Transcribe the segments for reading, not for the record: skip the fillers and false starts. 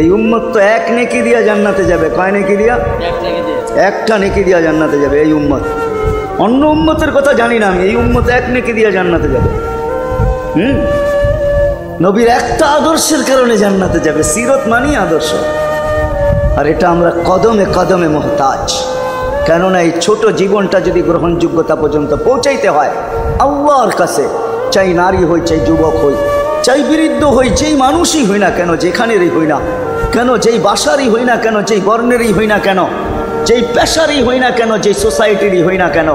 এই উম্মত তো এক নেকি দিয়া জান্নাতে যাবে। কয় নেকি দিয়া? একটা নেকি দিয়া জান্নাতে যাবে এই উম্মত। অন্য উম্মতের কথা জানি না আমি, এই উম্মত এক নেকি দিয়া জান্নাতে যাবে। নবীর একটা আদর্শের কারণে জান্নাতে যাবে। সিরত মানি আদর্শ। আর এটা আমরা কদমে কদমে মুহতাজ। কেননা এই ছোট জীবনটা যদি গ্রহণযোগ্যতা পর্যন্ত পৌঁছাইতে হয় আল্লাহর কাছে, চাই নারী হই, চাই যুবক হই, চাই বৃদ্ধ হই, যেই মানুষই হই না কেন, যেখানেরই হই না কেন, যেই বাসারই হই না কেন, যেই বর্ণেরই হই না কেন, যেই পেশারই হই না কেন, যেই সোসাইটিরই হই না কেন,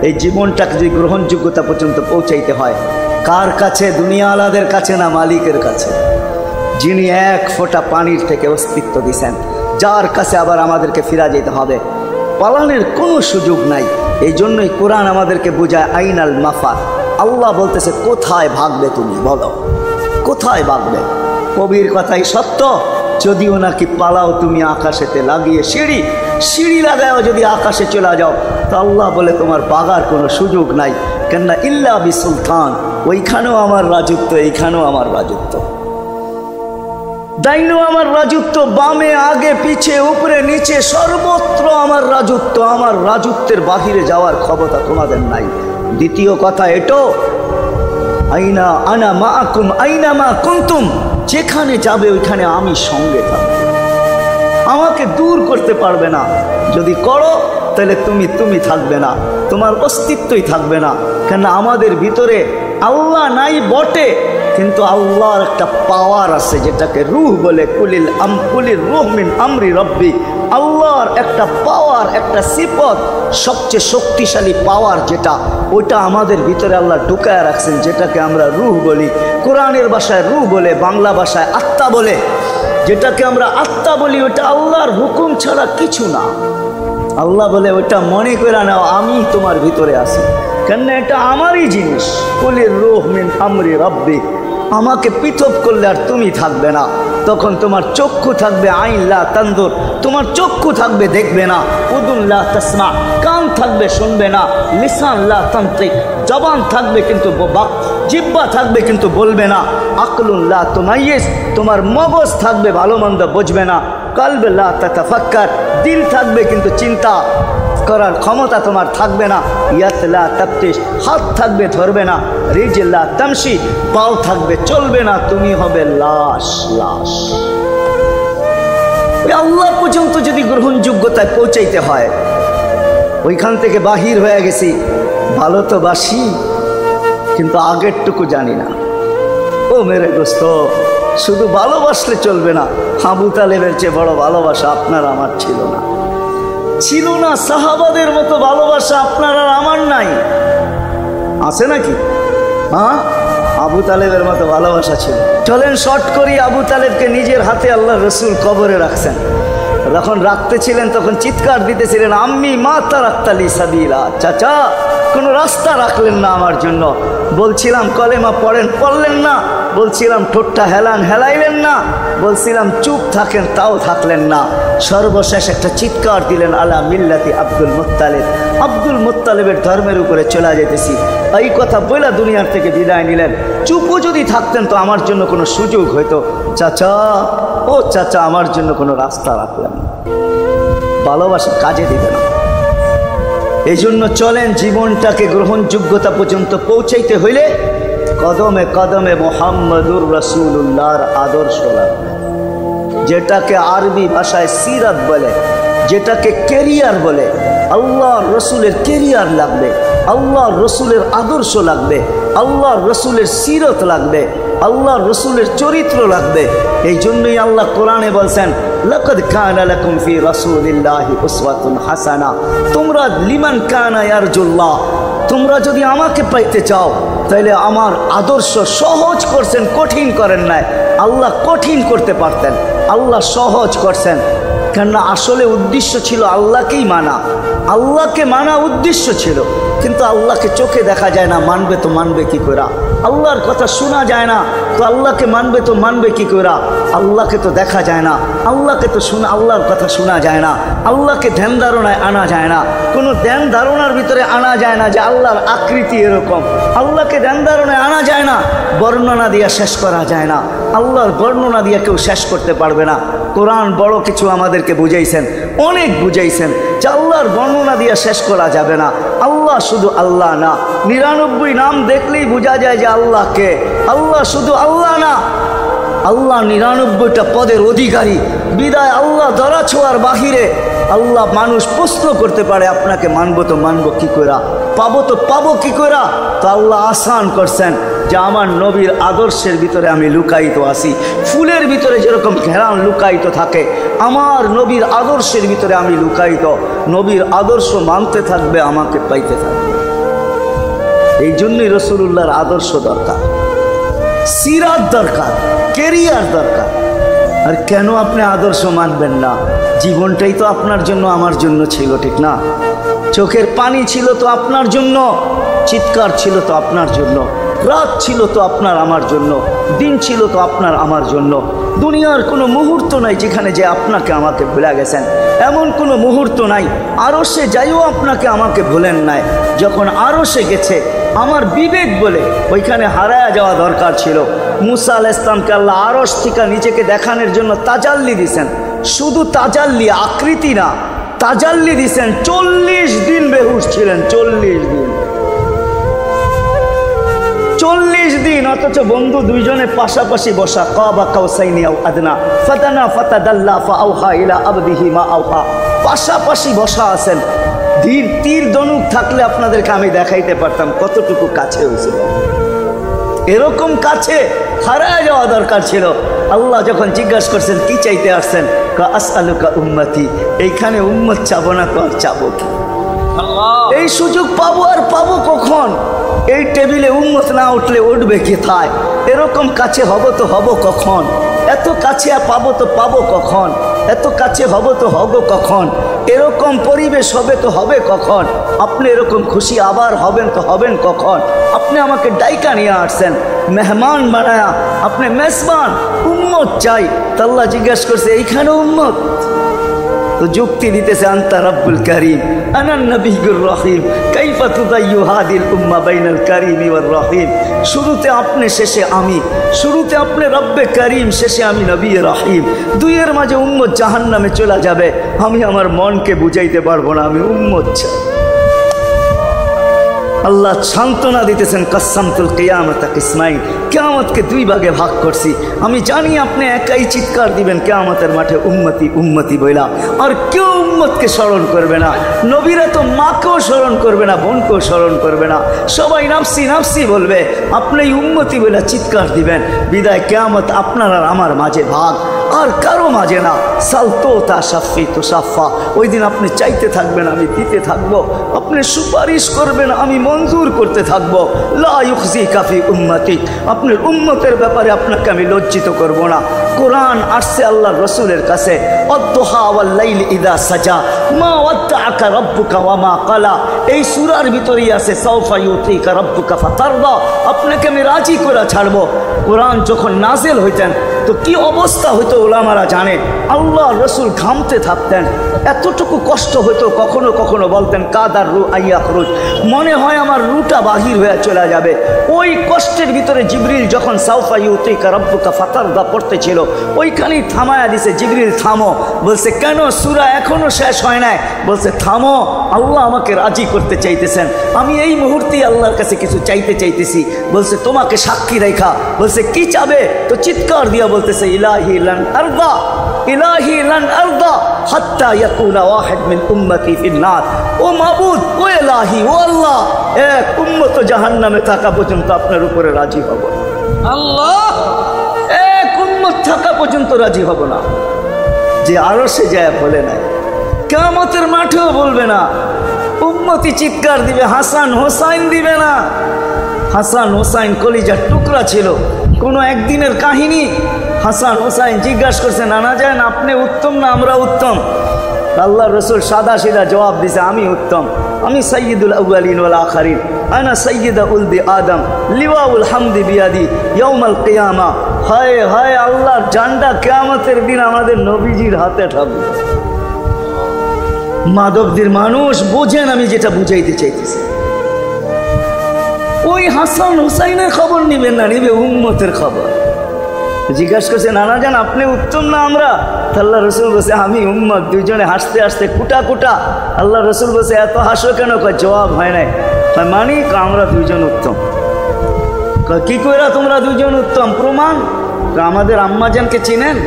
এই জীবনটাকে যদি গ্রহণযোগ্যতা পর্যন্ত পৌঁছাইতে হয় কার কাছে? দুনিয়াওয়ালাদের কাছে না, মালিকের কাছে, যিনি এক ফোঁটা পানির থেকে অস্তিত্ব দিছেন, যার কাছে আবার আমাদেরকে ফিরা যেতে হবে। পালানোর কোনো সুযোগ নাই। এই জন্যই কোরআন আমাদেরকে বোঝায় আইনাল মাফার। আল্লাহ বলতেছে কোথায় ভাগবে তুমি, বলো কোথায় ভাগবে? কবির কথাই সত্য, যদিও নাকি পালাও তুমি আকাশেতে লাগিয়ে সিঁড়ি লাগাও যদি আকাশে চলে যাও, তো আল্লাহ বলে তোমার বাগার কোনো সুযোগ নাই। কেননা ইল্লা বি সুলতান, ওইখানেও আমার রাজত্ব, এইখানেও আমার রাজত্ব, ডাইনো আমার রাজত্ব, বামে আগে পিছে উপরে নিচে সর্বত্র আমার রাজত্ব। আমার রাজত্বের বাহিরে যাওয়ার ক্ষমতা তোমাদের নাই। দ্বিতীয় কথা এটো, আইনা আনা মাআকুম আইনা মা কুনতুম, যেখানে যাবে ওইখানে আমি সঙ্গে থাকব। আমাকে দূর করতে পারবে না। যদি করো তাহলে তুমি থাকবে না, তোমার অস্তিত্বই থাকবে না। কেন আমাদের ভিতরে আল্লাহ নাই বটে, কিন্তু আল্লাহর একটা পাওয়ার আছে যেটাকে রূহ বলে। কুলির রূহ মিন আমরি রব্বি। আল্লাহর একটা পাওয়ার, একটা সিফত, সবচেয়ে শক্তিশালী পাওয়ার যেটা, ওটা আমাদের ভিতরে আল্লাহ ঢুকায় রাখছেন, যেটাকে আমরা রূহ বলি। কোরআনের ভাষায় রূহ বলে, বাংলা ভাষায় আত্মা বলে। যেটাকে আমরা আত্মা বলি ওটা আল্লাহর হুকুম ছাড়া কিছু না। আল্লাহ বলে ওটা মনে করে নাও আমি তোমার ভিতরে আছি, কেন এটা আমারই জিনিস। কুলির রূহ মিন আমরি রব্বি। আমাকে পৃথক করলে আর তুমি থাকবে না, তখন তোমার চক্ষু থাকবে আইন লা তানদুর, তোমার চক্ষু থাকবে দেখবে না। উদুন লা তাসমা, কান থাকবে শুনবে না। লিসান লা তানতিক, জবান থাকবে কিন্তু জিহ্বা থাকবে কিন্তু বলবে না। আকলুন লা তুমাইয়িজ, তোমার মগজ থাকবে ভালো মন্দ বুঝবে না। কলব লা তাতাফাক্কার, দিল থাকবে কিন্তু চিন্তা করার ক্ষমতা তোমার থাকবে না। ইয়াত লা তাফতিশ, হাত থাকবে ধরবে না। রিজল লা তামশি, পাও থাকবে চলবে না। তুমি হবে লাশ। ওই আল্লাহ পর্যন্ত যদি গ্রহণযোগ্যতায় পৌঁছাইতে হয়, ওইখান থেকে বাহির হয়ে গেছি। ভালো তো বাসি, কিন্তু আগেরটুকু জানি না। ও মেরে দোস্ত, শুধু ভালোবাসলে চলবে না। আবু তালেবের চেয়ে বড় ভালোবাসা আপনার আমার ছিল না। সাহাবাদের মতো ভালোবাসা আপনার আর আমার নাই। আছে নাকি? হ্যাঁ, আবু তালেবের মতো ভালোবাসা ছিল। চলেন শর্ট করি। আবু তালেবকে নিজের হাতে আল্লাহ রসুল কবরে রাখছেন। যখন রাখতেছিলেন তখন চিৎকার দিতেছিলেন, আম্মি মা তারাক্তালি সাবিলা, চাচা কোনো রাস্তা রাখলেন না আমার জন্য। বলছিলাম কলেমা পড়েন, পড়লেন না। বলছিলাম ঠোঁটটা হেলাইলেন না। বলছিলাম চুপ থাকেন, তাও থাকলেন না। সর্বশেষ একটা চিৎকার দিলেন, আলা মিল্লাতি আব্দুল মুত্তালিব, আব্দুল মুত্তালিবের ধর্মের উপরে চলে যেতেছি। এই কথা বলে দুনিয়ার থেকে বিদায় নিলেন। চুপও যদি থাকতেন তো আমার জন্য কোনো সুযোগ হইতো। চাচা, ও চাচা, আমার জন্য কোনো রাস্তা রাখলেন না। ভালোবাসা কাজে দিবে না। এই জন্য চলেন, জীবনটাকে গ্রহণযোগ্যতা পর্যন্ত পৌঁছাইতে হইলে কদমে কদমে মুহাম্মদুর রাসূলুল্লাহর আদর্শ লাগবে। যেটাকে আরবি ভাষায় সিরাত বলে, যেটাকে কেরিয়ার বলে। আল্লাহর রসুলের কেরিয়ার লাগবে, আল্লাহর রসুলের আদর্শ লাগবে, আল্লাহর রসুলের সিরত লাগবে, আল্লাহর রসুলের চরিত্র লাগবে। এই জন্যই আল্লাহ কোরআনে বলছেন, লাকাদ কানা লাকুম ফি রাসূলিল্লাহি উসওয়াতুন হাসানা। তোমরা লিমান কানা ইয়ারজুল্লাহ, তোমরা যদি আমাকে পাইতে চাও তাহলে আমার আদর্শ সহজ করছেন, কঠিন করেন নাই। আল্লাহ কঠিন করতে পারতেন, আল্লাহ সহজ করছেন। কেননা আসলে উদ্দেশ্য ছিল আল্লাহকেই মানা। আল্লাহকে মানা উদ্দেশ্য ছিল, কিন্তু আল্লাহকে চোখে দেখা যায় না, মানবে তো মানবে কি করে? আল্লাহর কথা শোনা যায় না, তো আল্লাহকে মানবে তো মানবে কি করে? আল্লাহকে তো দেখা যায় না, আল্লাহকে তো আল্লাহর কথা শোনা যায় না, আল্লাহকে ধ্যান ধারণায় আনা যায় না। কোনো ধ্যান ধারণার ভিতরে আনা যায় না যে আল্লাহর আকৃতি এরকম। আল্লাহকে ধ্যান ধারণায় আনা যায় না, বর্ণনা দিয়ে শেষ করা যায় না। আল্লাহর বর্ণনা দিয়ে কেউ শেষ করতে পারবে না। কোরআন বড় কিছু আমাদেরকে বুঝাইছেন, অনেক বুঝাইছেন যে আল্লাহর বর্ণনা দিয়ে শেষ করা যাবে না। আল্লাহ শুধু আল্লাহ না, 99 নাম দেখলেই বোঝা যায় যে আল্লাহ কে। আল্লাহ শুধু আল্লাহ না, আল্লাহ 99টা পদের অধিকারী। বিদায় আল্লাহ ধরা ছোঁয়ার বাহিরে আল্লাহ মানুষ প্রশ্ন করতে পারে, আপনাকে মানবো তো মানবো কি করা, পাবো তো পাবো কি করা। তো আল্লাহ আসান করছেন যে আমার নবীর আদর্শের ভিতরে আমি লুকায়িত আছি। ফুলের ভিতরে যেরকম ঘেরান লুকায়িত থাকে, আমার নবীর আদর্শের ভিতরে আমি লুকায়িত। নবীর আদর্শ মানতে থাকবে, আমাকে পাইতে থাকবে। এই জন্যই রাসূলুল্লাহর আদর্শ দরকার, সিরাত দরকার, কেরিয়ার দরকার। আর কেন আপনি আদর্শ মানবেন না? জীবনটাই তো আপনার জন্য আমার জন্য ছিল, ঠিক না? চোখের পানি ছিল তো আপনার জন্য, চিৎকার ছিল তো আপনার জন্য, রাত ছিল তো আপনার আমার জন্য, দিন ছিল তো আপনার আমার জন্য। দুনিয়ার কোনো মুহূর্ত নাই যেখানে যে আপনাকে আমাকে ভুলে গেছেন, এমন কোনো মুহূর্ত নাই। আরশে যাইও আপনাকে আমাকে ভুলেন নাই। যখন আরশে গেছে আমার বিবেক বলে ওইখানে হারায়া যাওয়া দরকার ছিল। মুসা আলাইহিস সালামকে আল্লাহ আরশ থেকে নিচেকে দেখানোর জন্য তাজাল্লি দিছেন। শুধু তাজাল্লি, আকৃতি না, তাজাল্লি দিছেন। 40 দিন বেহুশ ছিলেন, 40 দিন, 40 দিন। অথচ বন্ধু দুইজনে পাশাপাশি বসা, কাবা কাউসাইনি আও আদনা ফাতানা ফাতাদাল্লা ফাআওহা ইলা আবদিহি মা আওহা, পাশাপাশি বসা আছেন। তীর ধনুক থাকলে আপনাদেরকে আমি দেখাইতে পারতাম কতটুকু কাছে হয়েছিল। এরকম কাছে হারায় যাওয়া দরকার ছিল। আল্লাহ যখন জিজ্ঞাসা করছেন কি চাইতে আসছেন, আসআলুকা উম্মতি, এইখানে উম্মত চাবো না তো আর চাবো কি? এই সুযোগ পাবো আর পাবো কখন? এই টেবিলে উম্মত না উঠলে উঠবে কোথায়? এরকম কাছে হব তো হব কখন? এত কাছে পাবো তো পাবো কখন? এত কাছে হব তো হব কখন? এরকম পরিবেশ হবে তো হবে কখন? আপনি এরকম খুশি আবার হবেন তো হবেন কখন? আপনি আমাকে ডাইকা নিয়ে আসছেন, মেহমান বানায়া, আপনি মেজবান, উম্মত চাই। তা আল্লাহ জিজ্ঞাসা করছে এইখানে উম্মত? তো যুক্তি দিতেছে আনতা রব্বুল করিম আনান নবিয়্যুর রহিম কাইফা তুদাইয়ু হাদিল উম্মাহ বাইনাল কারিমি ওয়ার রহিম। শুরুতে আপনি, শেষে আমি। শুরুতে আপনি রব্বে করিম, শেষে আমি নবী রহিম। দুইয়ের মাঝে উম্মত জাহান্নামে চলে যাবে। আমি আমার মনকে বুঝাইতে পারবো না আমি উম্মত চাই। আল্লাহ সান্ত্বনা দিতেছেন, কাসামতুল কিয়ামাতা কিসমাইন, কিয়ামতকে 2 ভাগে ভাগ করছি। আমি জানি আপনি একাই চিৎকার দিবেন কিয়ামতের মাঠে উম্মতি উম্মতি বইলা, আর কেউ উম্মতকে স্মরণ করবে না। নবীরা তো মাকেও স্মরণ করবে না, বোনকেও স্মরণ করবে না, সবাই নাফসি নাফসি বলবে। আপনি উম্মতি বইলা চিৎকার দিবেন। বিদায় কিয়ামত আপনার আর আমার মাঝে ভাগ, আর কারো মাঝে না। সালতো তা সাফি তো সাফা, ওই দিন আপনি চাইতে থাকবেন, আমি দিতে থাকবো। আপনি সুপারিশ করবেন, আমি মঞ্জুর করতে থাকবো। লা ইউখজিকা ফি উম্মতি, আপনার উম্মতের ব্যাপারে আপনাকে আমি লজ্জিত করব না। কোরআন আসছে আল্লাহর রাসূলের কাছে, আদ-দুহা ওয়াল লাইল ইযা সাজা মা ওয়াদ্দাআকা রাব্বুকা ওয়া মা ক্বালা। এই সূরার ভিতরেই আছে সাউফা ইউতিকা রাব্বুকা ফাতারদা, আপনাকে আমি রাজি করে ছাড়বো। কোরআন যখন নাজিল হইতেন তো কি অবস্থা হইতো ওলামারা জানে। আল্লাহ রসুল ঘামতে থাকতেন, এতটুকু কষ্ট হইতো। কখনো কখনো বলতেন কাদার রু আইয়া খরুজ, মনে হয় আমার রুটা বাহির হয়ে চলে যাবে। ওই কষ্টের ভিতরে জিবরিল যখন সাউফা ইউতিকা রাব্বুকা ফাতারদা পড়তেছিল, ওইখানেই থামায়া দিছে, জিবরিল থামো। বলছে কেন? সূরা এখনো শেষ হয় নাই। বলছে থামো, আল্লাহ আমাকে রাজি করতে চাইতেছেন, আমি এই মুহূর্তেই আল্লাহর কাছে কিছু চাইতে চাইতেছি। বলছে তোমাকে সাক্ষী রেখা। বলছে কি চাবে? তো চিৎকার দিয়া বলতেছে ইলাহি লান আরদা, ইলাহি লান আরদা হাত্তা ইয়াকুনা ওয়াহিদ মিন উম্মতি ফিন নার। ও মাবুদ, ও ইলাহি, ও আল্লাহ, এক উম্মত জাহান্নামে থাকা পর্যন্ত আপনার উপরে রাজি হব না। আল্লাহ, এক উম্মত থাকা পর্যন্ত রাজি হব না। যে আরশে যায় বলে নাই, কিয়ামতের মাঠেও বলবে না। উম্মতি চিৎকার দিবে, হাসান হোসাইন দিবে না। হাসান হোসাইন কলিজার টুকরা ছিল, কোনো একদিনের কাহিনী। হাসান হোসাইন জিজ্ঞাসা করছে নানা যান আপনি উত্তম না আমরা উত্তম? আল্লাহ রসুল সাদা সিধা জবাব দিছে আমি উত্তম, আমি সাইয়্যিদুল আউয়ালিন ওয়াল আখিরিন, আনা সাইয়্যিদা উলদি আদম, লিওয়াউল হামদি বিয়াদি ইয়াউমাল কিয়ামা। হায় হায়, আল্লাহর জান্ডা কিয়ামতের দিন আমাদের নবীজির হাতে থাকবে। মাদকদের মানুষ বোঝেন আমি যেটা বুঝাইতে চাইতেছি। ওই হাসান হুসাইনের খবর নিবেন না, নিবে উম্মতের খবর। জিজ্ঞাসা করছে নানা জান আপনি উত্তম না আমরা? আল্লাহ রসুল বলছে আমি উম্মত। দুইজনে হাসতে হাসতে কুটা কুটা। আল্লাহ রসুল বলছে এত হাসো কেন? জবাব হয় নাই। মানি আমরা দুইজন উত্তম। কি কইরা তোমরা দুইজন উত্তম? প্রমাণ। আমাদের আম্মাজানকে চিনেন?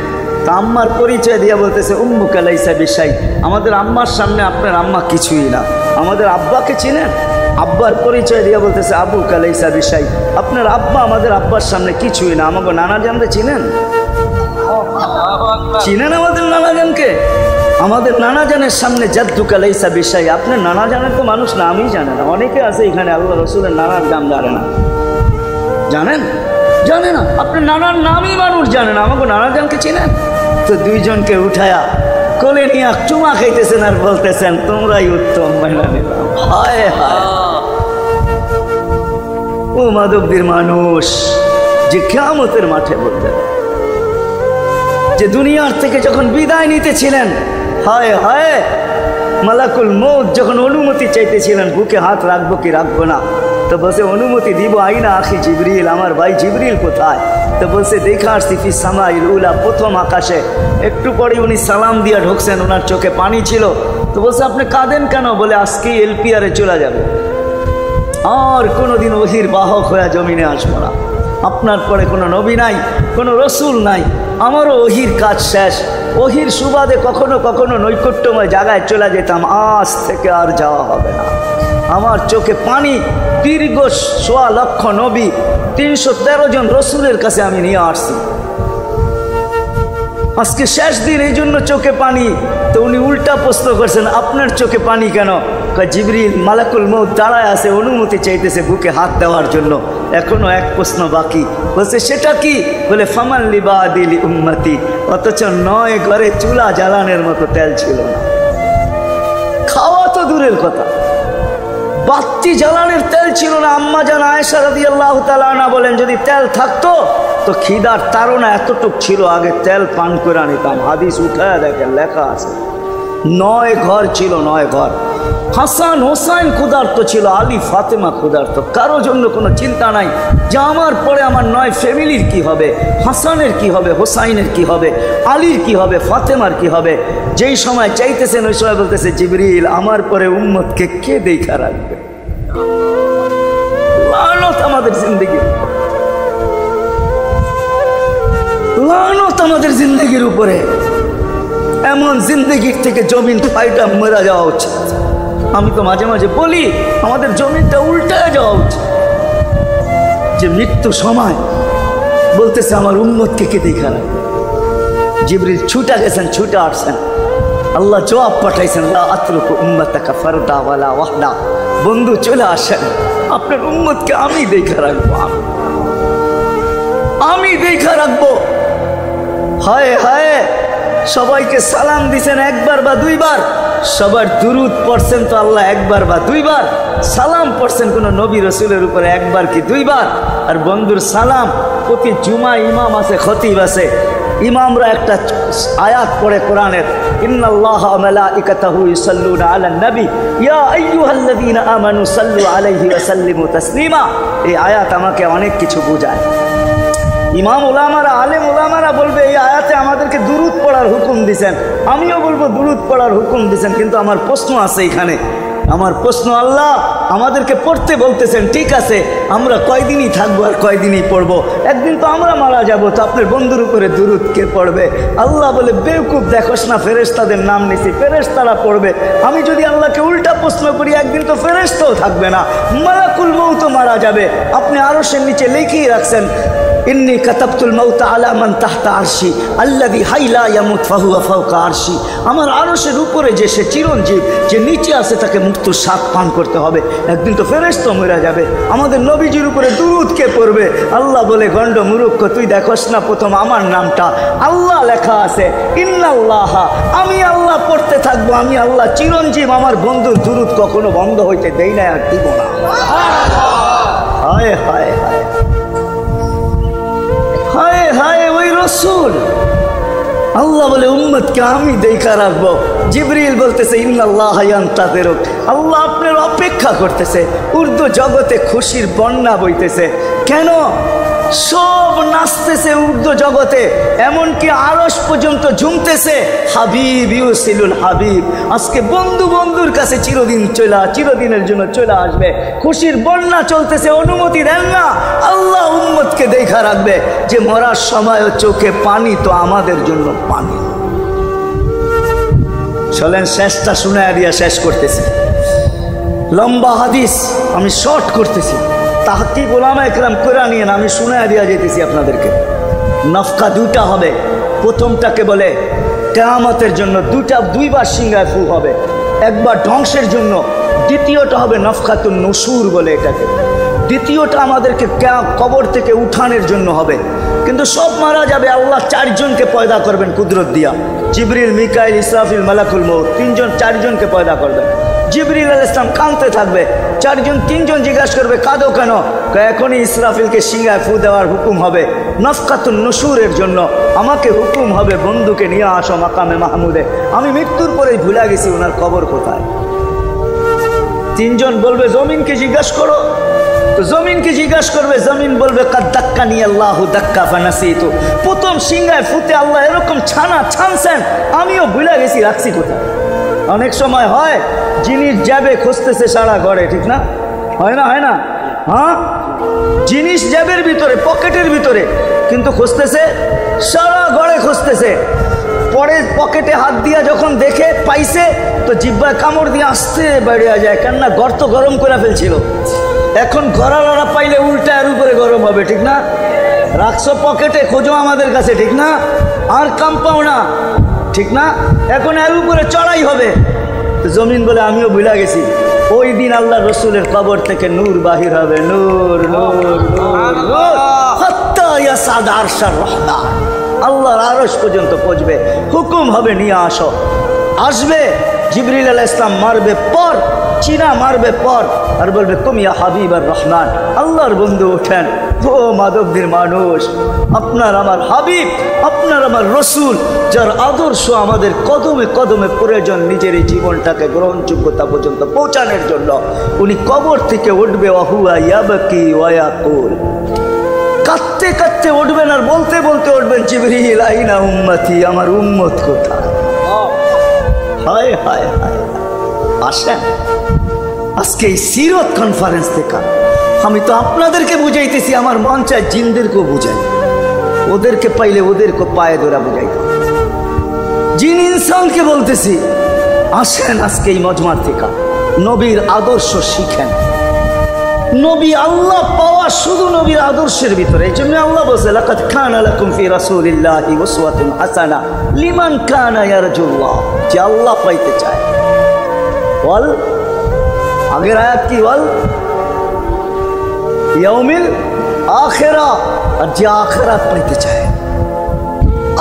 তা আম্মার পরিচয় দিয়ে বলতেছে উম্মু কালাইসা বিশাই, আমাদের আম্মার সামনে আপনার আম্মা কিছুই না। আমাদের আব্বাকে চিনেন? আব্বার পরিচয় দিয়ে বলতেছে আবু কালাইসা বিশাই, আপনার আব্বা আমাদের আব্বার সামনে কিছুই না। আমাকে নানা জানতে চিনেন? চিনেন আমাদের নানা জানকে? আমাদের নানা জানের সামনে জাদ্দু কালাইসা বিশাই, আপনার নানা জানের তো মানুষ নামই জানে না। অনেকে আছে এখানে আল্লাহ রসুলের নানার নাম জানে না। জানেন? জানে না। আপনার নানার নামই মানুষ জানে না। আমাকে নানা জানকে চিনেন? তো দুইজনকে উঠায়া কোলে নিয়ে চুমা খাইতেছেন আর বলতেছেন তোমরাই উত্তম। মেলা নিলাম। হায় হায়, ও মাধবদীর মানুষ যে কিয়ামতের মাঠে বলতেন, যে দুনিয়ার থেকে যখন বিদায় নিতেছিলেন, হায় হায়, মালাকুল মউত যখন অনুমতি চাইতেছিলেন বুকে হাত রাখবো কি রাখবো না, তো বলছে অনুমতি দিব। আইনা আখি জিবরিল, আমার ভাই জিবরিল কোথায়? তো বলছে দেখা আসছি ফি সামাইল উলা, প্রথম আকাশে। একটু পরে উনি সালাম দিয়া ঢুকছেন, ওনার চোখে পানি ছিল। তো বলছে আপনি কাঁদেন কেন? বলে আজকেই এলপিআরে চলে যাবে, আর কোনোদিন ওহির বাহক হয়ে জমিনে আসবো না। আপনার পরে কোনো নবী নাই, কোনো রসুল নাই, আমারও ওহির কাজ শেষ। ওহির সুবাদে কখনো কখনো নৈকট্যময় জায়গায় চলে যেতাম, আজ থেকে আর যাওয়া হবে না। আমার চোখে পানি। দীর্ঘ ১.৫ লক্ষ নবী, ৩১৩ জন রসুলের কাছে আমি নিয়ে আসছি। আজকে শেষ দিন, এই জন্য চোখে পানি। তো উনি উল্টা প্রশ্ন করছেন আপনার চোখে পানি কেন? জিবরিল মালাকুল মউত দাঁড়ায় আছে, অনুমতি চাইতেছে বুকে হাত দেওয়ার জন্য। এখনো এক প্রশ্ন বাকি। বলছে সেটা কি? বলে ফামান লিবাদিলি উম্মতি। অথচ ৯ ঘরে চুলা জ্বালানোর মতো তেল ছিল না। খাওয়া তো দূরের কথা, বাতি জ্বালানোর তেল ছিল না। আম্মা জান আয়েশা রাদিয়াল্লাহু তাআলা আনহা বলেন যদি তেল থাকতো তো খিদার তাড়না এতটুক ছিল, আগে তেল পান করে নিতাম। হাদিস উঠায় দেখেন, লেখা আছে ৯ ঘর ছিল, ৯ ঘর। হাসান হোসাইন ক্ষুধার্ত ছিল, আলী ফাতেমা ক্ষুধার্ত। কারো জন্য কোনো চিন্তা নাই যে আমার পরে আমার ৯ ফ্যামিলির কি হবে, হাসানের কি হবে, হোসাইনের কি হবে, আলীর কি হবে, ফাতেমার কি হবে। যেই সময় চাইতেছেন ওই সময় বলতেছে জিবরিল আমার পরে উম্মতকে কে দেখা রাখবে? লানত আমাদের জিন্দেগির, লানত আমাদের জিন্দেগির উপরে। এমন জিন্দেগির থেকে জমিন পাইটা মরা যাওয়া উচিত। আমি তো মাঝে মাঝে বলি আমাদের জমিনটা উল্টায় যাওয়া উচিত, যে মৃত্যু সময় বলতেছে আমার উম্মতকে কে দেখা রাখবে। জিবরিল ছুটা গেছেন, ছুটা আসছেন, আল্লাহ জবাব পাঠাইছেন লা আতরুকু উম্মাতাকা ফারদা ওয়ালা ওয়াহদা। বন্ধু চলে আসেন, আপনার উম্মতকে আমি দেখা রাখবো, আমি দেখা রাখবো। হায় হায়, সবাইকে সালাম দিছেন একবার বা দুইবার, সবার দুরুদ পড়ছেন তো আল্লাহ একবার বা দুইবার, সালাম পড়ছেন কোন নবী রসুলের উপরে একবার কি দুইবার। আর বন্ধুর সালাম প্রতি জুমা ইমাম আছে, খতিব আছে, ইমামরা একটা আয়াত পড়ে কোরআনের, ইন্নাল্লাহা ওয়া মালাইকাতাহু ইউসাল্লুনা আলান নবী ইয়া আইয়ুহাল্লাযীনা আমানু সাল্লু আলাইহি ওয়া সাল্লিমু তাসলিমা। এই আয়াত আমাকে অনেক কিছু বোঝায়। ইমাম ওলামারা, আলেম ওলামারা বলবে এই আয়াতে আমাদেরকে দুরুদ পড়ার হুকুম দিছেন, আমিও বলবো দুরুদ পড়ার হুকুম দিছেন। কিন্তু আমার প্রশ্ন আছে এখানে, আমার প্রশ্ন, আল্লাহ আমাদেরকে পড়তে বলতেছেন, ঠিক আছে, আমরা কয়দিনই থাকবো আর কয়দিনই পড়বো? একদিন তো আমরা মারা যাবো, তো আপনার বন্ধুর উপরে দুরুদ কে পড়বে? আল্লাহ বলে বেওকুফ, দেখোস না ফেরেশতাদের নাম নিছি, ফেরেশতারা পড়বে। আমি যদি আল্লাহকে উল্টা প্রশ্ন করি, একদিন তো ফেরেশতাও থাকবে না, মালাকুল মউত মারা যাবে। আপনি আরশের নিচে লিখেই রাখছেন ইন্নী কাতাবতুল মাউতা আলা মান তাহতা আরশি আল্লাযী হাইলা ইয়ামুত ফাহুয়া ফাওকা আরশি। আমার আরশের উপরে যে সে চিরঞ্জীব, যে নিচে আছে তাকে মৃত্যুর স্বাদ পান করতে হবে। একদিন তো ফেরেশতা মরে যাবে। আমাদের নবীজির উপরে দুরুদ কে পড়বে? আল্লাহ বলে গন্ড মূর্খ, তুই দেখোস না প্রথম আমার নামটা আল্লাহ লেখা আছে, ইন্নাল্লাহা, আমি আল্লাহ পড়তে থাকবো, আমি আল্লাহ চিরঞ্জীব, আমার বন্ধুর দুরুদ কখনো বন্ধ হইতে দেই না, আর দিব না। হায় হায় হায় হায় হায়, ওই রসুল। আল্লাহ বলে উম্মতকে আমি দেখা রাখবো। জিবরিল বলতেছে ইন্নাল্লাহা ইয়ান্তাযিরুক, আল্লাহ আপনার অপেক্ষা করতেছে। উর্দু জগতে খুশির বন্যা বইতেছে। কেন? সব নাচতেছে উর্দু জগতে, এমনকি আরশ পর্যন্ত ঝুমতেছে। হাবিব ইউসিলুল হাবিব, আজকে বন্ধু বন্ধুর কাছে চিরদিনের জন্য চলে আসবে। খুশির বন্যা চলতেছে, অনুমতি দেন না। আল্লাহ উম্মতকে দেখা রাখবে যে মরার সময় চোখে পানি তো আমাদের জন্য পানি। চলেন শেষটা শুনে দিয়া শেষ করতেছি। লম্বা হাদিস আমি শর্ট করতেছি, তাহকিক উলামা ইকরাম করে নিয়েন, আমি শুনে দিয়া যেতেছি আপনাদেরকে। নফকা দুইটা হবে, প্রথমটাকে বলে কিয়ামতের জন্য, দুইবার সিংহায় ফু হবে, একবার ধ্বংসের জন্য, দ্বিতীয়টা হবে নফকাতুন নুশুর বলে এটাকে। দ্বিতীয়টা আমাদেরকে কবর থেকে উঠানোর জন্য হবে। কিন্তু সব মারা যাবে, আল্লাহ চারজনকে পয়দা করবেন কুদরত দিয়া। জিবরিল, মিকাইল, ইসরাফিল, মালাকুল মউত, চারজনকে পয়দা করবেন। জিবরিল আলাইহিস সালাম কাঁদতে থাকবে, তিনজন জিজ্ঞাসা করবে কাঁদো কেন? এখনই ইসরাফিলকে সিংহায় ফু দেওয়ার হুকুম হবে নফকাতুন নুশুরের জন্য। আমাকে হুকুম হবে বন্ধুকে নিয়ে আসো মাকামে মাহমুদে। আমি মৃত্যুর পরেই ভুলে গেছি ওনার কবর কোথায়। তিনজন বলবে জমিনকে জিজ্ঞাসা করো, তো জমিনকে জিজ্ঞাসা করবে, জমিন বলবে কাদ দাক্কানি আল্লাহু দাক্কা ফানাসিতু। প্রথম সিংহায় ফুতে আল্লাহ এরকম ছানছেন, আমিও ভুলে গেছি রাখছি কোথায়। অনেক সময় হয় জিনিস যাবে খুঁজতেছে সারা ঘরে, ঠিক না? হয় না? হ্যাঁ, জিনিস জ্যাবের ভিতরে, পকেটের ভিতরে, কিন্তু খুঁজতেছে সারা ঘরে খুঁজতেছে। পরে পকেটে হাত দিয়া যখন দেখে পাইছে, তো জিহ্বায় কামড় দিয়ে আসতে বেরিয়ে যায়, কেননা গর্ত গরম করে ফেলছিল। এখন গড়ালড়া পাইলে উল্টা এর উপরে গরম হবে, ঠিক না? রাখছো পকেটে, খোঁজো আমাদের কাছে, ঠিক না? আর কাম পাও না, ঠিক না? এখন এর উপরে চড়াই হবে। তো জমিন বলে আমিও ভুলে গেছি, ওই দিন আল্লাহ রসুলের কবর থেকে নূর বাহির হবে, নূর নূর নূর নূর, হাত্তা ইয়াসাদ আরশার রহমান, আল্লাহর আরশ পর্যন্ত পৌঁছবে। হুকুম হবে নিয়ে আসো। আসবে জিবরিল আলাইহিস সালাম, মারবে পর, চিনা মারবে পর, আর বলবে কুম ইয়া হাবিবার রহমান, আল্লাহর বন্ধু ওঠেন। ও মাধবদের মানুষ, আপনার আমার হাবিব, আপনার আমার রসুল, যার আদর্শ আমাদের কদমে কদমে প্রয়োজন নিজের এই জীবনটাকে গ্রহণযোগ্যতা পর্যন্ত পৌঁছানোর জন্য, উনি কবর থেকে উঠবে, ওয়াহুয়া ইয়াবকি ওয়া ইয়াকুল, কাঁদতে কাঁদতে উঠবেন আর বলতে বলতে উঠবেন, জিবরিল আইনা উম্মতি, আমার উম্মত কোথায়? হায় হায় হায়। আসেন আজকে এই সিরত কনফারেন্স থেকে আমি তো আপনাদেরকে বুঝাইতেছি, আমার মন চায় জিনদেরকেও বুঝাই, ওদেরকে পাইলে ওদেরকে পায়ে ধরা বুঝাইতে। জিন ইনসানকে বলতেছি, আসেন আজকে এই মজমার থেকে নবীর আদর্শ শিখেন। নবী আল্লাহ পাওয়া শুধু নবীর আদর্শের ভিতরে। এই জন্য আল্লাহ বলছে, লাকাদ কানা লাকুম ফি রাসূলিল্লাহি উসওয়াতুন হাসানা লিমান কানা ইয়ারজুল্লাহ, যে আল্লাহ পাইতে চায়। বল আগের আয়াত কি? বল ইয়াউমিল আখিরা, আর যে আখিরাত পাইতে চায়,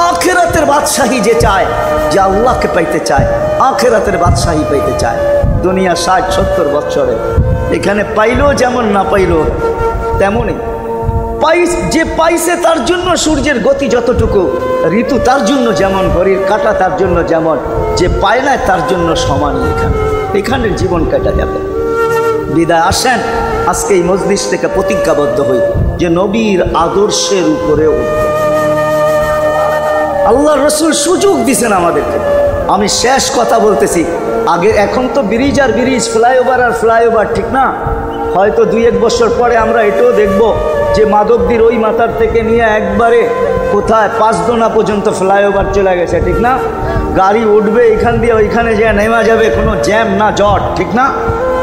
আখিরাতের বাদশাহী যে চায়, যে আল্লাহকে পাইতে চায়, আখিরাতের বাদশাহী পাইতে চায়। দুনিয়া 60-70 বছরে এখানে পাইলো যেমন, না পাইলো তেমনই। যে পাইছে তার জন্য সূর্যের গতি যতটুকু, ঋতু তার জন্য যেমন, ঘড়ির কাঁটা তার জন্য যেমন, যে পায় না তার জন্য সমানই। এখানের জীবন কাটা যাবে। বিদায় আসেন আজকে এই মজলিস থেকে প্রতিজ্ঞাবদ্ধ হই যে নবীর আদর্শের উপরে উঠব। আল্লাহ রসুল সুযোগ দিছেন আমাদেরকে। আমি শেষ কথা বলতেছি, আগে এখন তো ব্রিজ আর ব্রিজ, ফ্লাইওভার আর ফ্লাইওভার, ঠিক না? হয়তো 2-1 বছর পরে আমরা এটাও দেখব যে মাধবদীর ওই মাথার থেকে নিয়ে একবারে কোথায় পাঁচদোনা পর্যন্ত ফ্লাইওভার চলে গেছে, ঠিক না? গাড়ি উঠবে এখান দিয়ে ওইখানে যে নেমা যাবে, কোনো জ্যাম না জট, ঠিক না?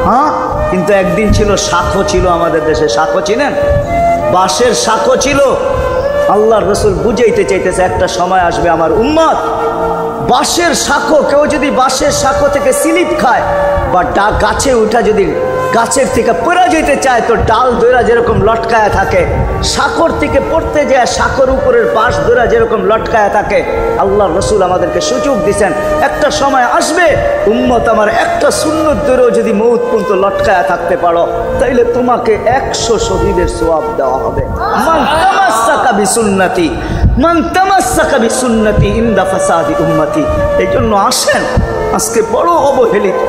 হ্যাঁ, কিন্তু একদিন ছিল শাখো, ছিল আমাদের দেশে শাখো, চিনেন? বাঁশের শাখো ছিল। আল্লাহর রসুল বুঝাইতে চাইতেছে, একটা সময় আসবে আমার উম্মত বাঁশের শাখো, কেউ যদি বাঁশের শাখো থেকে স্লিপ খায় বা গাছে উঠা যদি গাছের থেকে পড়ে যেতে চায়, তো ডাল ধরা যেরকম লটকায়া থাকে, শাখর থেকে পড়তে যায় শাখর উপরের বাঁশ ধরা যেরকম লটকায়া থাকে, আল্লাহ রসুল আমাদেরকে সুযোগ দিচ্ছেন, একটা সময় আসবে উম্মত আমার একটা সুন্নত ধরেও যদি মউত পর্যন্ত লটকায়া থাকতে পারো, তাইলে তোমাকে 100 শহীদের সওয়াব দেওয়া হবে। মান তামাসসাকা বিসুন্নতি, মান তামাসসাকা বিসুন্নতি ইনদা ফাসাদি উম্মতি। এই জন্য আসেন, আজকে বড় অবহেলিত,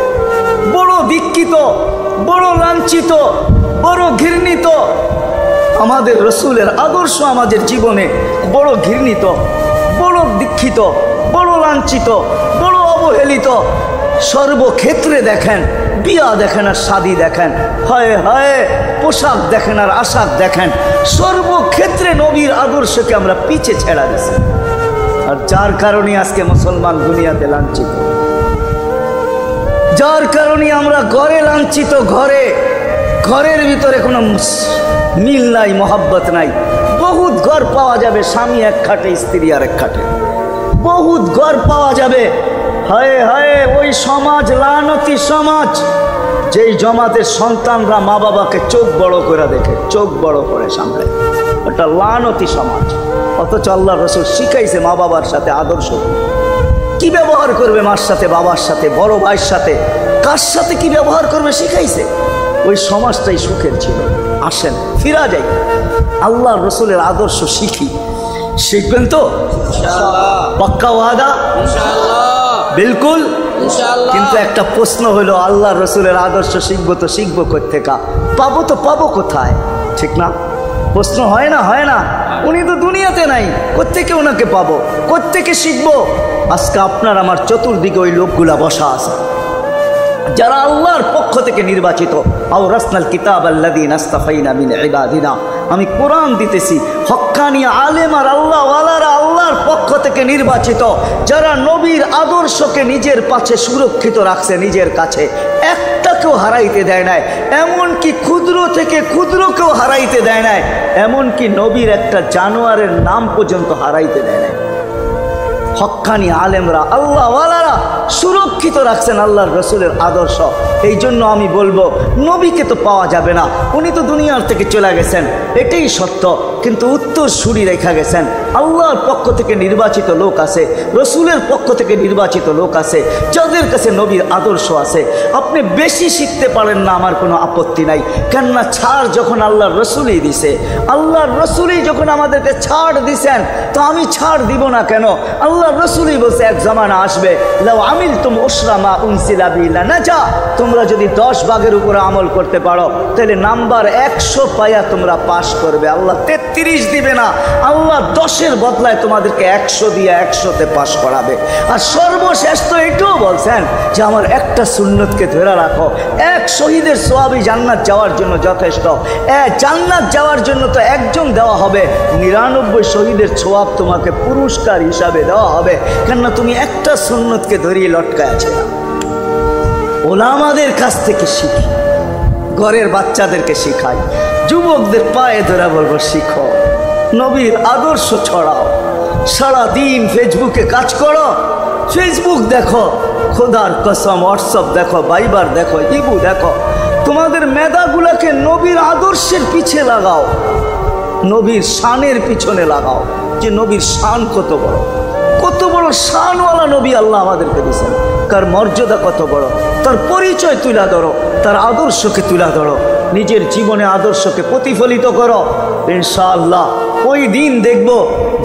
বড় দীক্ষিত, বড় লাঞ্ছিত, বড় ঘৃণিত আমাদের রসুলের আদর্শ আমাদের জীবনে বড় ঘৃণিত, বড় দীক্ষিত, বড় লাঞ্ছিত, বড় অবহেলিত। সর্বক্ষেত্রে দেখেন, বিয়া দেখেন আর শাদী দেখেন, হায় হায় পোশাক দেখেন আর আশাক দেখেন, সর্বক্ষেত্রে নবীর আদর্শকে আমরা পিছে ছেড়া দিছি। আর যার কারণে আজকে মুসলমান দুনিয়াতে লাঞ্ছিত, যার কারণে আমরা ঘরে লাঞ্ছিত, ঘরের ভিতরে কোনো মিল নাই, মহাব্বত নাই। বহুত ঘর পাওয়া যাবে স্বামী এক খাটে, স্ত্রী আর এক খাটে, বহুত ঘর পাওয়া যাবে। হায় হায় ওই সমাজ লানতি সমাজ, যেই জমাতের সন্তানরা মা বাবাকে চোখ বড় করে দেখে, চোখ বড় করে সামনে, ওটা লানতি সমাজ। অথচ আল্লাহ রসুল শিখাইছে মা বাবার সাথে আদর্শ কি ব্যবহার করবে, মার সাথে, বাবার সাথে, বড় ভাইয়ের সাথে, কার সাথে কি ব্যবহার করবে শিখাইছে। ওই সমাজটাই সুখের ছিল। আসেন ফিরা যাই, আল্লাহ রসুলের আদর্শ শিখি। শিখবেন তো পাক্কা ওয়াদা? বিলকুল। কিন্তু একটা প্রশ্ন হলো, আল্লাহ রসুলের আদর্শ শিখবো তো শিখবো কোত্থেকা, পাবো তো পাবো কোথায়? ঠিক না? প্রশ্ন হয় না? হয় না? উনি তো দুনিয়াতে নাই, কোত্থেকে ওনাকে পাবো, কোত্থেকে শিখবো? আজকে আপনার আমার চতুর্দিকে ওই লোকগুলা বসা আছে যারা আল্লাহর পক্ষ থেকে নির্বাচিত। আওরাসনাল কিতাব আল্লাযীনা ইসতাফাইনা মিন ইবাদিনা, আমি কোরআন দিতেছি, হক্কানি আলেম আর আল্লাহ ওয়ালারা আল্লাহর পক্ষ থেকে নির্বাচিত, যারা নবীর আদর্শকে নিজের পাশে সুরক্ষিত রাখছে, নিজের কাছে একটাকেও হারাইতে দেয় নাই, এমনকি ক্ষুদ্র থেকে ক্ষুদ্রকেও হারাইতে দেয় নাই, এমনকি নবীর একটা জানোয়ারের নাম পর্যন্ত হারাইতে দেয় নাই। হক্কানি আলেমরা আল্লাহ ওয়ালারা সুরক্ষিত রাখছেন আল্লাহর রসুলের আদর্শ। এই জন্য আমি বলবো, নবীকে তো পাওয়া যাবে না, উনি তো দুনিয়ার থেকে চলে গেছেন, এটাই সত্য। কিন্তু উত্তর সুরি রেখা গেছেন। আল্লাহর পক্ষ থেকে নির্বাচিত লোক আছে, রসুলের পক্ষ থেকে নির্বাচিত লোক আছে, যাদের কাছে নবীর আদর্শ আছে। আপনি বেশি শিখতে পারেন না, আমার কোনো আপত্তি নাই, কেননা ছাড় যখন আল্লাহর রসুলই দিছে, আল্লাহর রসুলই যখন আমাদেরকে ছাড় দিছেন, তো আমি ছাড় দিব না কেন? আল্লাহর রসুলই বলছে এক জামানা আসবে, লাউ আমিলতুম উশরা মা উনসিলা বিহি লানাজা, তোমরা যদি 10 ভাগের উপরে আমল করতে পারো তাহলে নাম্বার 100 পাইয়া তোমরা পাশ করবে। আল্লাহ 33 দিবে না, আল্লাহ 10-এর বদলায় তোমাদেরকে 100 দিয়ে 100-তে পাশ করাবে। আর সর্বশেষ তো এটাও বলছেন যে আমার একটা সুন্নতকে ধরে রাখো, এক শহীদের সওয়াবই জান্নাত যাওয়ার জন্য যথেষ্ট। জান্নাত যাওয়ার জন্য তো একজন দেওয়া হবে, 99 শহীদের সওয়াব তোমাকে পুরস্কার হিসাবে দেওয়া হবে, কেননা তুমি একটা সুন্নতকে ধরিয়ে লটকায় আছে। ওলামাদের কাছ থেকে শিখি, ঘরের বাচ্চাদেরকে শিখাই, যুবকদের পায়ে ধরে বলবো শিখো, নবীর আদর্শ ছড়াও। সারাদিন ফেসবুকে কাজ করো, ফেসবুক দেখো, খোদার কসম হোয়াটসঅ্যাপ দেখো, ভাইবার দেখো, ইবু দেখো, তোমাদের মেধাগুলোকে নবীর আদর্শের পিছে লাগাও, নবীর শানের পিছনে লাগাও, যে নবীর শান কত বড়, কত বড় শানওয়ালা নবী আল্লাহ আমাদেরকে দিয়েছেন, তার মর্যাদা কত বড়, তার পরিচয় তুলে ধরো, তার আদর্শকে তুলে ধরো, নিজের জীবনে আদর্শকে প্রতিফলিত করো। ইনশাআল্লাহ ওই দিন দেখব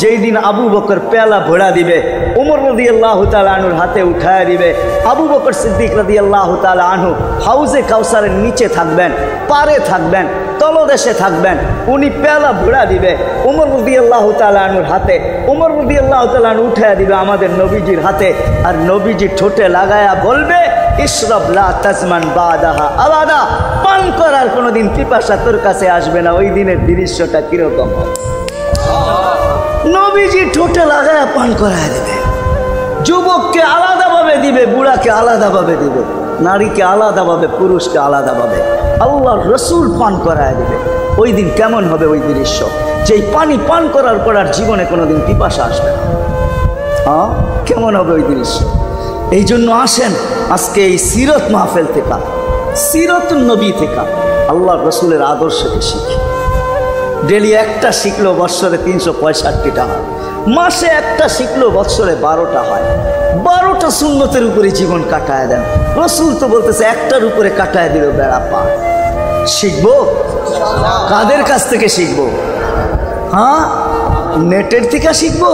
যেই দিন আবু বকর পেয়ালা ভরা দিবে, ওমর রাদিয়াল্লাহু তাআলা আনহুর হাতে উঠায় দিবে, আবু বকর সিদ্দিক রাদিয়াল্লাহু তাআলা আনহু হাউজে কাউসারের নিচে থাকবেন, পারে থাকবেন, তলদেশে থাকবেন, উনি পেয়ালা ভরা দিবে ওমর রাদিয়াল্লাহু তাআলা আনহুর হাতে, ওমর রাদিয়াল্লাহু তাআলা আনহু উঠায় দিবে আমাদের নবীজির হাতে, আর নবীজি ঠোঁটে লাগায়া বলবে, ইশরাব লা তাজমান বাদাহা আবাদা, পান করার কোনোদিন পিপাসা তোর কাছে আসবে না। ওই দিনের দৃশ্যটা কিরকম হবে? নবীজি ঠোঁটে লাগায়া পান করায় দেবে, যুবককে আলাদাভাবে দিবে, বুড়াকে আলাদাভাবে দিবে, নারীকে আলাদাভাবে, পুরুষকে আলাদাভাবে, আল্লাহর রসুল পান করায় দেবে। ওই দিন কেমন হবে ওই দৃশ্য? যেই পানি পান করার পর আর জীবনে কোনোদিন পিপাসা আসবে না। হ্যাঁ, কেমন হবে ওই দৃশ্য? এই জন্য আসেন আজকে এই সিরত মাহফিল থেকে, সিরত নবী থেকে আল্লাহর রসুলের আদর্শকে শিখি। ডেলি একটা শিখলো বৎসরে 365টা হয়, মাসে একটা শিখলো বৎসরে 12টা হয়। 12টা সুন্নতের উপরে জীবন কাটায় দেন। রসুল তো বলতেছে একটার উপরে কাটায় দিল বেড়া পার। শিখবো কাদের কাছ থেকে শিখবো? হ্যাঁ, নেটের থেকে শিখবো?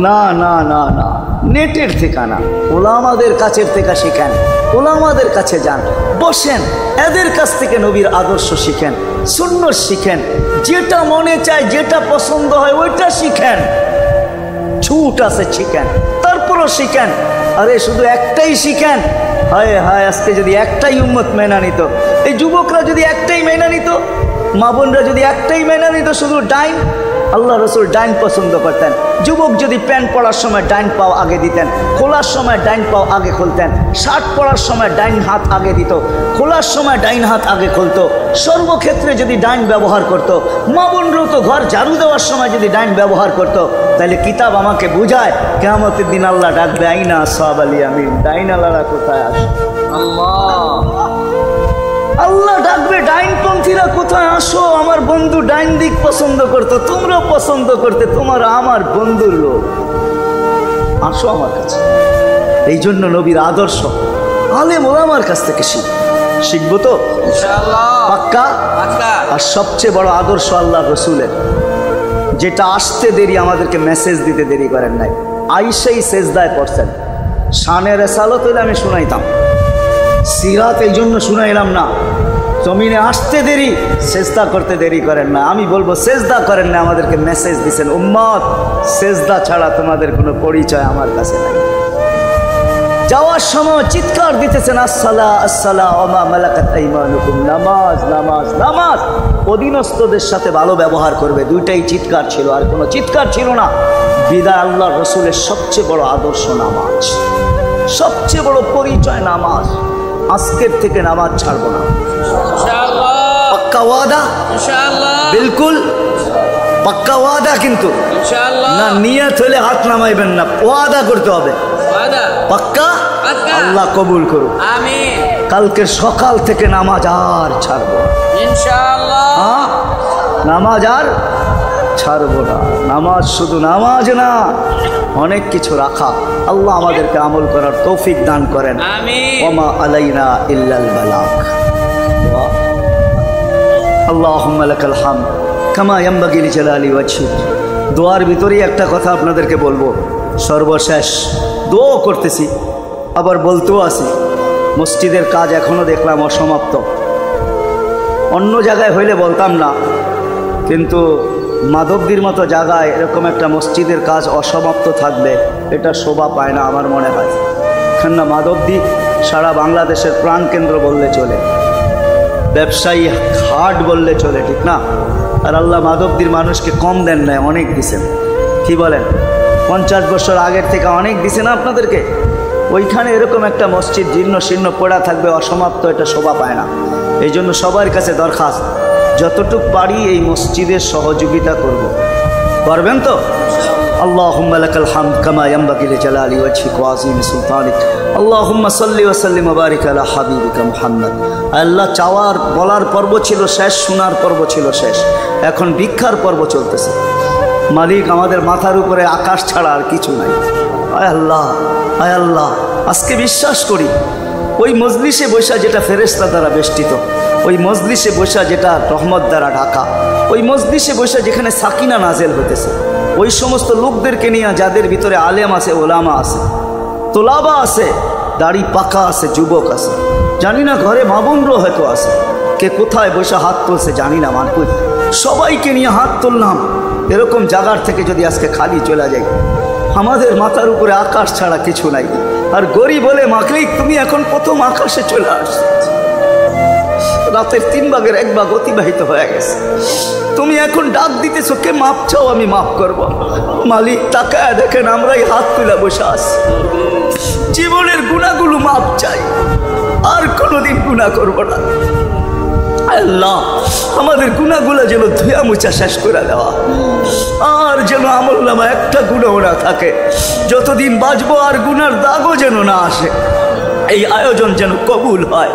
না না না না, নেটের থেকে না, ওলামাদের কাছের থেকে শিখেন, ওলামাদের কাছে যান, বসেন, এদের কাছ থেকে নবীর আদর্শ শিখেন, সুন্নাত শিখেন, যেটা মনে চায়, যেটা পছন্দ হয় ওইটা শিখেন। ছুট আছে শিখেন, তারপরও শিখেন। আরে শুধু একটাই শিখেন, হায় হায় আজকে যদি একটাই উম্মত মেনা নিত, এই যুবকরা যদি একটাই মেনা নিত, মা বোনরা যদি একটাই মেনা নিত, শুধু ডাইন। আল্লাহ রসুল ডাইন পছন্দ করতেন। যুবক যদি প্যান্ট পরার সময় ডাইন পাও আগে দিতেন, খোলার সময় ডাইন পাও আগে খুলতেন, শার্ট পরার সময় ডাইন হাত আগে দিত, খোলার সময় ডাইন হাত আগে খুলতো, সর্বক্ষেত্রে যদি ডাইন ব্যবহার করত। মা বোনরাও তো ঘর ঝাড়ু দেওয়ার সময় যদি ডাইন ব্যবহার করত, তাহলে কিতাব আমাকে বুঝায় কিয়ামতের দিন আল্লাহ ডাকবে, আইনা আসহাব আল ইয়ামিন, ডাইন আল্লাহরা কোথায় আসে? আল্লাহ ডাকবে, ডাইনপন্থীরা কোথায় আসো? আমার বন্ধু ডাইন দিক পছন্দ করতো, তোমরাও পছন্দ করতে, তোমরা আমার বন্ধুর লোক, আসো আমার কাছে। এই জন্য নবীর আদর্শ আলেম ওলামার কাছ থেকে শিখবো তো পাক্কা। আর সবচেয়ে বড় আদর্শ আল্লাহ রসুলের, যেটা আসতে দেরি, আমাদেরকে মেসেজ দিতে দেরি করেন নাই। আইসাই সেজদায় পড়ছেন। শানের রেসালত হলে আমি শুনাইতাম, সিরাত এই জন্য শুনাইলাম না। জমিনে আসতে দেরি, সেজদা করতে দেরি করেন না। আমি বলবো সেজদা করেন না, আমাদেরকে মেসেজ দিচ্ছেন, উম্মত সেজদা ছাড়া তোমাদের কোনো পরিচয় আমার কাছে নাই। যাওয়ার সময় চিৎকার দিতেছেন, আসসালা আসসালা ওমা মালাকাত আইমানুকুম, নামাজ নামাজ নামাজ। অধীনস্থদের সাথে ভালো ব্যবহার করবে, দুইটাই চিৎকার ছিল, আর কোনো চিৎকার ছিল না। বিদায় আল্লাহ রসুলের সবচেয়ে বড় আদর্শ নামাজ, সবচেয়ে বড় পরিচয় নামাজ। আজকের থেকে নামাজ ছাড়বো না, পাক্কা ওয়াদা, বিলকুল পাক্কা ওয়াদা। কিন্তু না নিয়ত হলে হাত নামাইবেন না, ওয়াদা করতে হবে, পাক্কা। আল্লাহ কবুল করুন, আমিন। কালকে সকাল থেকে নামাজ আর ছাড়বো ইনশাআল্লাহ, নামাজ আর ছাড়বো না। নামাজ শুধু নামাজ না, অনেক কিছু রাখা। আল্লাহ আমাদেরকে আমল করার তৌফিক দান করেন, আমিন। ওমা আলাইনা ইল্লাল বালাগ। আল্লাহুম্মা লাকাল হামদ কামা ইয়ানবাগি লিজালালি ওয়াজহিক। দোয়ার ভিতরেই একটা কথা আপনাদেরকে বলবো, সর্বশেষ দোয়া করতেছি, আবার বলতেও আছি, মসজিদের কাজ এখনো দেখলাম অসমাপ্ত। অন্য জায়গায় হইলে বলতাম না, কিন্তু মাধবদীর মতো জায়গায় এরকম একটা মসজিদের কাজ অসমাপ্ত থাকবে, এটা শোভা পায় না আমার মনে হয়। কেননা মাধবদী সারা বাংলাদেশের প্রাণকেন্দ্র বললে চলে, ব্যবসায়ী হাট বললে চলে, ঠিক না? আর আল্লাহ মাধবদীর মানুষকে কম দেন নাই, অনেক দিছেন। কি বলেন? 50 বছর আগের থেকে অনেক দিছেন আপনাদেরকে। ওইখানে এরকম একটা মসজিদ জীর্ণ শীর্ণ পড়া থাকবে, অসমাপ্ত, এটা শোভা পায় না। এই জন্য সবার কাছে দরখাস্ত, যতটুক পারি এই মসজিদের সহযোগিতা করব। পারবেন তো? আল্লাহুম্মা লাকাল হামদ কামা ইয়ানবাগি লিজালালি ওয়াজহিক ওয়া আযীমি সুলতানিক। আল্লাহুম্মা সাল্লি ওয়া সাল্লিম ওয়া বারিক আলা হাবিবিকা মুহাম্মদ। আল্লাহ, চাওয়ার বলার পর্ব ছিল শেষ, শোনার পর্ব ছিল শেষ, এখন ভিক্ষার পর্ব চলতেছে। মালিক, আমাদের মাথার উপরে আকাশ ছাড়া আর কিছু নাই। আয় আল্লাহ, আয় আল্লাহ, আজকে বিশ্বাস করি ওই মজলিসে বসা যেটা ফেরেশতা দ্বারা বেষ্টিত, ওই মজলিসে বসা যেটা রহমত দ্বারা ঢাকা, ওই মজলিসে বসা যেখানে সাকিনা নাজেল হতেছে, ওই সমস্ত লোকদেরকে নিয়ে যাদের ভিতরে আলেম আছে, ওলামা আছে, তোলাবা আছে, দাড়ি পাকা আছে, যুবক আছে, জানি না ঘরে মাবুনরও হয়তো আছে, কে কোথায় বসে হাত তুলছে জানি না, মানকুই সবাইকে নিয়ে হাত তুললাম। এরকম জায়গার থেকে যদি আজকে খালি চলে যাই, আমাদের মাথার উপরে আকাশ ছাড়া কিছু নাই। আর গরিব বলে মালিক, তুমি এখন প্রথম আকাশে চলে আসছো, রাতের 3 ভাগের 1 ভাগ অতিবাহিত হয়ে গেছে, তুমি এখন ডাক দিতেছো, কে মাপ চাও, আমি মাফ করব। মালিক, তাকায় দেখেন আমরাই হাত তুলে বসে আছি, জীবনের গুনাহগুলো মাপ চাই, আর কোনোদিন গুনাহ করব না। আল্লাহ, আমাদের গুনাহগুলো যেন ধুয়া মুছা শেষ করে দেওয়া, আর যেন আমলনামা একটা গুনাহ না থাকে, যতদিন বাঁচবো আর গুনার দাগও যেন না আসে। এই আয়োজন যেন কবুল হয়,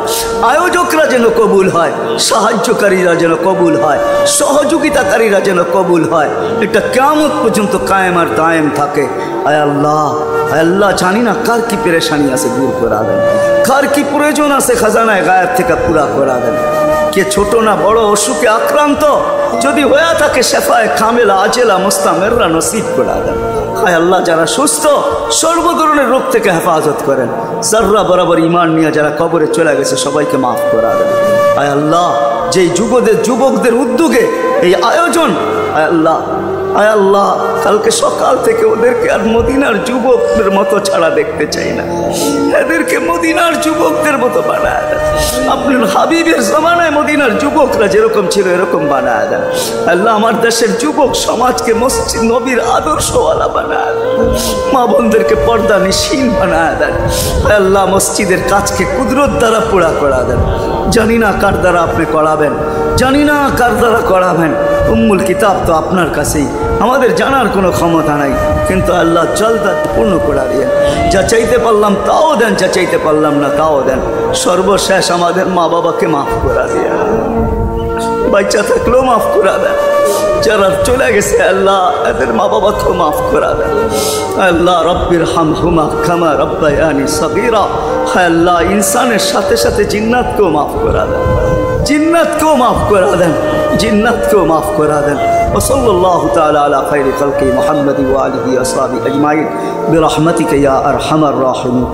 আয়োজকরা যেন কবুল হয়, সাহায্যকারীরা যেন কবুল হয়, সহযোগিতাকারীরা যেন কবুল হয়, এটা কিয়ামত পর্যন্ত কায়েম আর দায়েম থাকে। আয় আল্লাহ, আয় আল্লাহ, জানি না কার কি পেরেশানি আছে দূর করা দেন, কার কি প্রয়োজন আছে খাজানায় গায়েব থেকে পুরা করা দেন। কে ছোট না বড় অসুখে আক্রান্ত যদি হয়ে থাকে শেফায়ে কামেলা আজেলা মুস্তামেররা নসিব করে দেন। হায় আল্লাহ, যারা সুস্থ সর্ব ধরনের রোগ থেকে হেফাজত করেন। যাররা বরাবর ইমান নিয়ে যারা কবরে চলে গেছে সবাইকে মাফ করে দেন। হায় আল্লাহ, যেই যুবকদের উদ্যোগে এই আয়োজন, হায় আল্লাহ, আয় আল্লাহ, কালকে সকাল থেকে ওদেরকে আর মদিনার যুবকদের মতো ছাড়া দেখতে চাই না, এদেরকে মদিনার যুবকদের মতো বানায় দেন। আপনার হাবিবের জমানায় মদিনার যুবকরা যেরকম ছিল এরকম বানায় দেন। আল্লাহ, আমার দেশের যুবক সমাজকে মসজিদ নবীর আদর্শওয়ালা বানায় দেন, মা বোনদেরকে পর্দা নিশীন বানায় দেন। আল্লাহ, মসজিদের কাজকে কুদরত দ্বারা পুরা করা দেন। জানি না কার দ্বারা আপনি করাবেন, জানি না কার দ্বারা করাবেন। উম্মুল কিতাব তো আপনার কাছেই, আমাদের জানার কোনো ক্ষমতা নাই, কিন্তু আল্লাহ জলদা পূর্ণ করে দিয়েন। যা চাইতে পারলাম তাও দেন, যা চাইতে পারলাম না তাও দেন। সর্বশেষ আমাদের মা বাবাকে মাফ করে দিয়ে, বাচ্চা থাকলেও মাফ করে দেন। যারা চলে গেছে আল্লাহ এদের মা বাবাকেও মাফ করে দেন। আল্লাহ রব্বির হামহুমা কামা রব্বায়ানি সগীরা। আল্লাহ, ইনসানের সাথে সাথে জিন্নাতকেও মাফ করে দেন, জিন্নাতকেও মাফ করে দেন, জিন্নাতকেও মাফ করে দেন। وصلى الله تعالى على خير خلقه محمد وآله وأصحابه أجمعين برحمتك يا أرحم الراحمين.